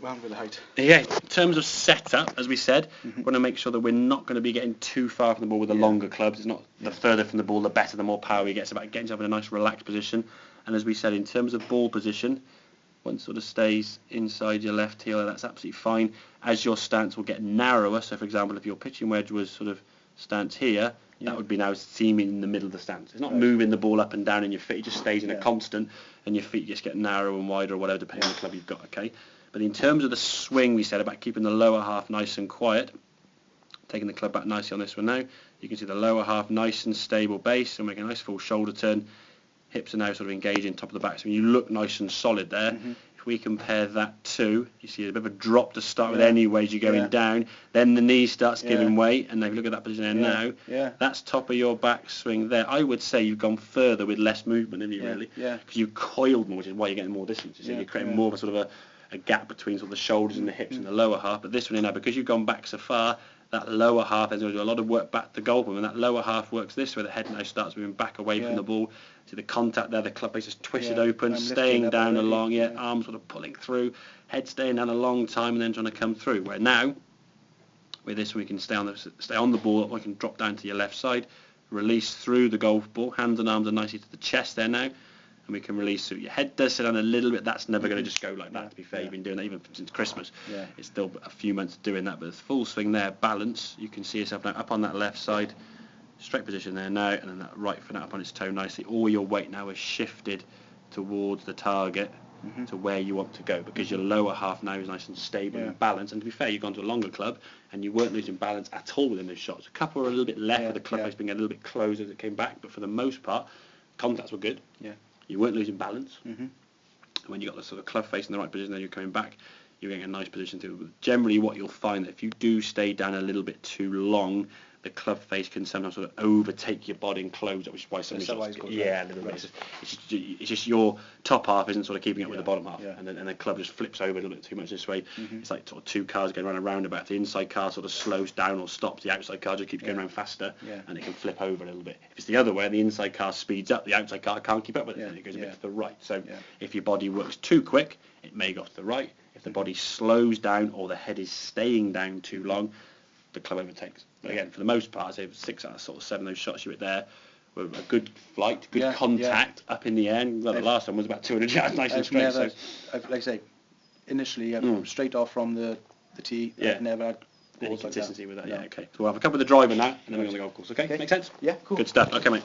Round with the height. Yeah, in terms of setup, as we said, we want to make sure that we're not going to be getting too far from the ball with the longer clubs. It's not the further from the ball, the better, the more power you get. It's about getting yourself in a nice relaxed position. And as we said, in terms of ball position, one sort of stays inside your left heel, that's absolutely fine. As your stance will get narrower, so for example, if your pitching wedge was sort of stance here, that would be now seeming in the middle of the stance. It's not moving the ball up and down in your feet, it just stays in a constant, and your feet just get narrower and wider or whatever, depending on the club you've got, okay? But in terms of the swing, we said about keeping the lower half nice and quiet, taking the club back nicely on this one now, you can see the lower half nice and stable base, and make a nice full shoulder turn. Hips are now sort of engaging top of the back, so when you look nice and solid there, if we compare that to, you see a bit of a drop to start with anyway as you're going down, then the knee starts giving way, and if you look at that position there now, that's top of your back swing there. I would say you've gone further with less movement, haven't you, really? Because you've coiled more, which is why you're getting more distance. You see, you're creating more of a sort of a gap between sort of the shoulders and the hips and the lower half, but this one now, because you've gone back so far, that lower half is going to do a lot of work back to the goal, and that lower half works this way. The head now starts moving back away from the ball. See the contact there, the club face is twisted open, staying down along, arms sort of pulling through, head staying down a long time and then trying to come through. Where now, with this we can stay on the ball, or you can drop down to your left side, release through the golf ball, hands and arms are nicely to the chest there now, and we can release through. Your head does sit down a little bit, that's never going to just go like that, to be fair. You've been doing that even since Christmas. It's still a few months doing that, but full swing there, balance, you can see yourself now up on that left side, straight position there now, and then that right foot up on its toe nicely. All your weight now is shifted towards the target, to where you want to go, because your lower half now is nice and stable and balanced. And to be fair, you've gone to a longer club and you weren't losing balance at all within those shots. A couple were a little bit left, with the club face being a little bit closed as it came back, but for the most part, contacts were good. You weren't losing balance. And when you got the sort of club face in the right position, then you're coming back, you're getting a nice position too. Generally, what you'll find that if you do stay down a little bit too long, the club face can sometimes sort of overtake your body and close it, which is why some shots, a little bit. It's just your top half isn't sort of keeping up with the bottom half, and then the club just flips over a little bit too much this way. It's like sort of two cars going around a roundabout. The inside car sort of slows down or stops, the outside car just keeps going around faster, and it can flip over a little bit. If it's the other way, the inside car speeds up, the outside car can't keep up with it, and it goes a bit to the right. So if your body works too quick, it may go to the right. If the body slows down or the head is staying down too long, the club overtakes. But again, for the most part, say 6 out of sort of 7 of those shots you hit there were a good flight, good contact up in the air. Well, the last one was about 200 yards, nice and straight. Like I say, initially, straight off from the tee. I've never had any consistency with that. Okay. So we'll have a couple of the driver now, and then we're on the golf course. Okay, make sense? Yeah, cool. Good stuff. Okay, mate.